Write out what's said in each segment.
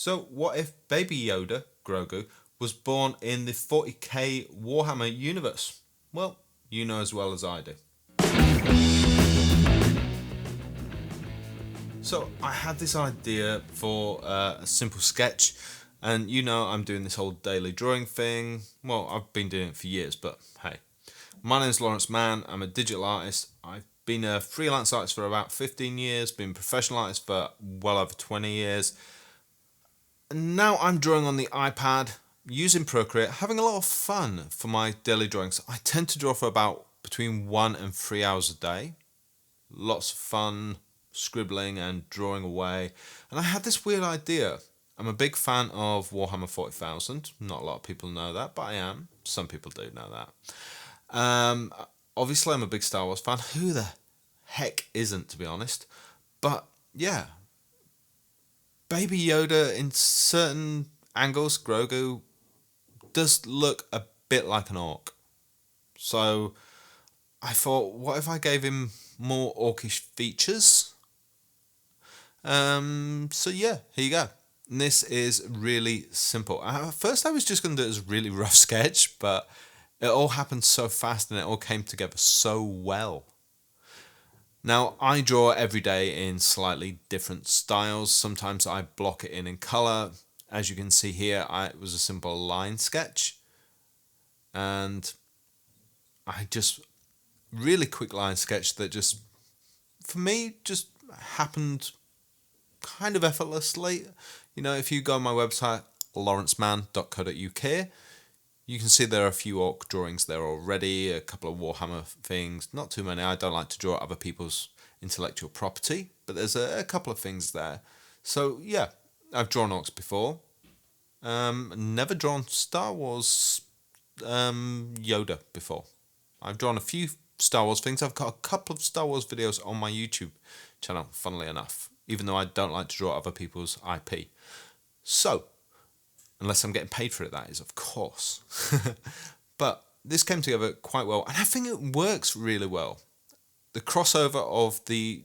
So what if Baby Yoda, Grogu, was born in the 40k Warhammer universe? Well, you know as well as I do. So I had this idea for a simple sketch, and you know I'm doing this whole daily drawing thing. Well, I've been doing it for years, but hey. My name's Lawrence Mann, I'm a digital artist. I've been a freelance artist for about 15 years, been a professional artist for well over 20 years. And now I'm drawing on the iPad, using Procreate, having a lot of fun for my daily drawings. I tend to draw for about between 1 and 3 hours a day. Lots of fun, scribbling and drawing away. And I had this weird idea. I'm a big fan of Warhammer 40,000. Not a lot of people know that, but I am. Some people do know that. Obviously, I'm a big Star Wars fan. Who the heck isn't, to be honest? But yeah, Baby Yoda in certain angles, Grogu, does look a bit like an orc. So I thought, what if I gave him more orcish features? So yeah, here you go. And this is really simple. At first I was just going to do it as a really rough sketch, but it all happened so fast and it all came together so well. Now, I draw every day in slightly different styles. Sometimes I block it in colour. As you can see here, it was a simple line sketch. And I just, really quick line sketch that just, for me, just happened kind of effortlessly. You know, if you go on my website, lawrenceman.co.uk, you can see there are a few orc drawings there already, a couple of Warhammer things, not too many. I don't like to draw other people's intellectual property, but there's a couple of things there. So yeah, I've drawn orcs before. Never drawn Star Wars Yoda before. I've drawn a few Star Wars things. I've got a couple of Star Wars videos on my YouTube channel, funnily enough, even though I don't like to draw other people's IP. So, unless I'm getting paid for it, that is, of course. But this came together quite well, and I think it works really well. The crossover of the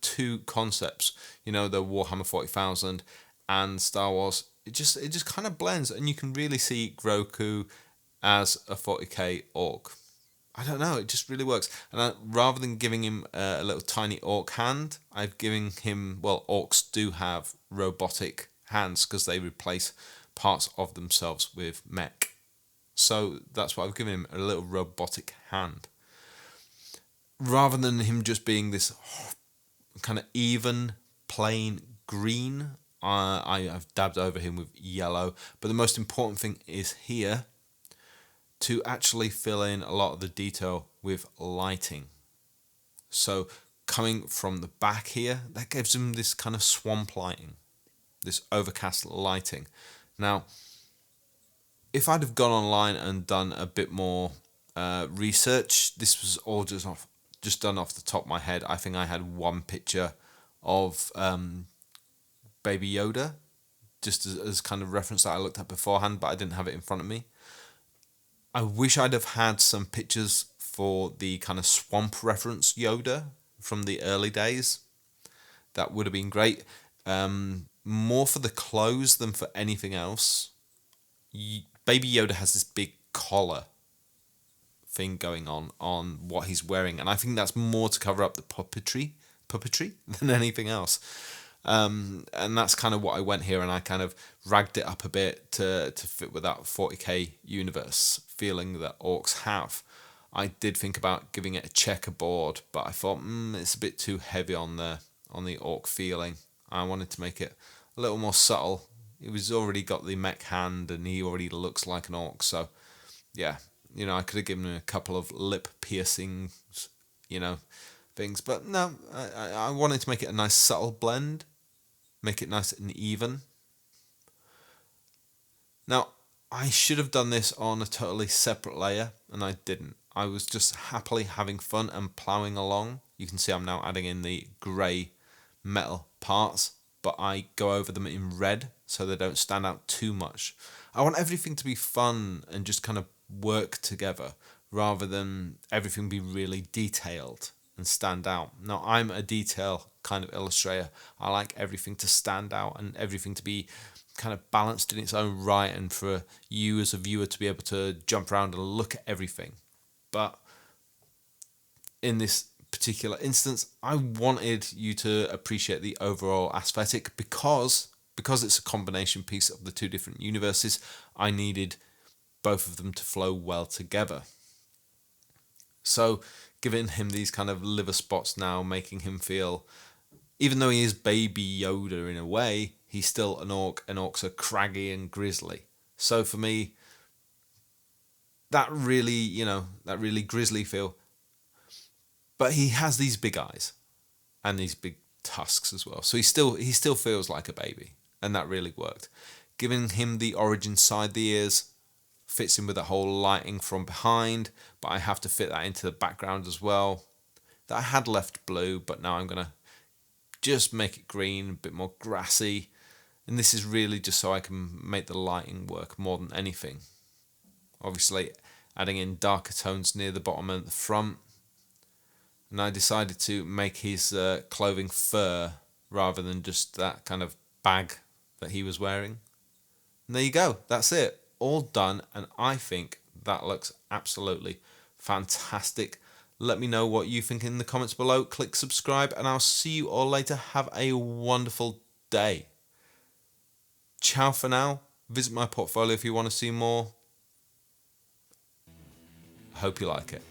two concepts, you know, the Warhammer 40,000 and Star Wars, it just kind of blends, and you can really see Grogu as a 40k orc. I don't know, it just really works. And rather than giving him a little tiny orc hand, I've given him, well, orcs do have robotic hands because they replace parts of themselves with mech. So that's why I've given him, a little robotic hand. Rather than him just being this kind of even, plain green, I've dabbed over him with yellow. But the most important thing is here to actually fill in a lot of the detail with lighting. So coming from the back here, that gives him this kind of swamp lighting, this overcast lighting. Now, if I'd have gone online and done a bit more research, this was all just done off the top of my head. I think I had one picture of Baby Yoda, just as kind of reference that I looked at beforehand, but I didn't have it in front of me. I wish I'd have had some pictures for the kind of swamp reference Yoda from the early days. That would have been great. More for the clothes than for anything else. Baby Yoda has this big collar thing going on what he's wearing, and I think that's more to cover up the puppetry than anything else. And that's kind of what I went here, and I kind of ragged it up a bit to fit with that 40k universe feeling that orcs have. I did think about giving it a checkerboard, but I thought it's a bit too heavy on the orc feeling. I wanted to make it a little more subtle. He was already got the mech hand, and he already looks like an orc. So yeah, you know, I could have given him a couple of lip piercings, you know, things, but no, I wanted to make it a nice subtle blend, make it nice and even. Now, I should have done this on a totally separate layer, and I didn't. I was just happily having fun and ploughing along. You can see I'm now adding in the grey metal parts, but I go over them in red so they don't stand out too much. I want everything to be fun and just kind of work together, rather than everything be really detailed and stand out. Now, I'm a detail kind of illustrator. I like everything to stand out and everything to be kind of balanced in its own right, and for you as a viewer to be able to jump around and look at everything. But in this particular instance, I wanted you to appreciate the overall aesthetic because it's a combination piece of the two different universes. I needed both of them to flow well together. So giving him these kind of liver spots now, making him feel, even though he is Baby Yoda in a way, he's still an orc, and orcs are craggy and grisly. So for me, that really grisly feel. But he has these big eyes and these big tusks as well. So he still feels like a baby, and that really worked. Giving him the origin side, the ears, fits in with the whole lighting from behind, but I have to fit that into the background as well. That I had left blue, but now I'm going to just make it green, a bit more grassy. And this is really just so I can make the lighting work more than anything. Obviously, adding in darker tones near the bottom and the front. And I decided to make his clothing fur rather than just that kind of bag that he was wearing. And there you go. That's it. All done. And I think that looks absolutely fantastic. Let me know what you think in the comments below. Click subscribe, and I'll see you all later. Have a wonderful day. Ciao for now. Visit my portfolio if you want to see more. Hope you like it.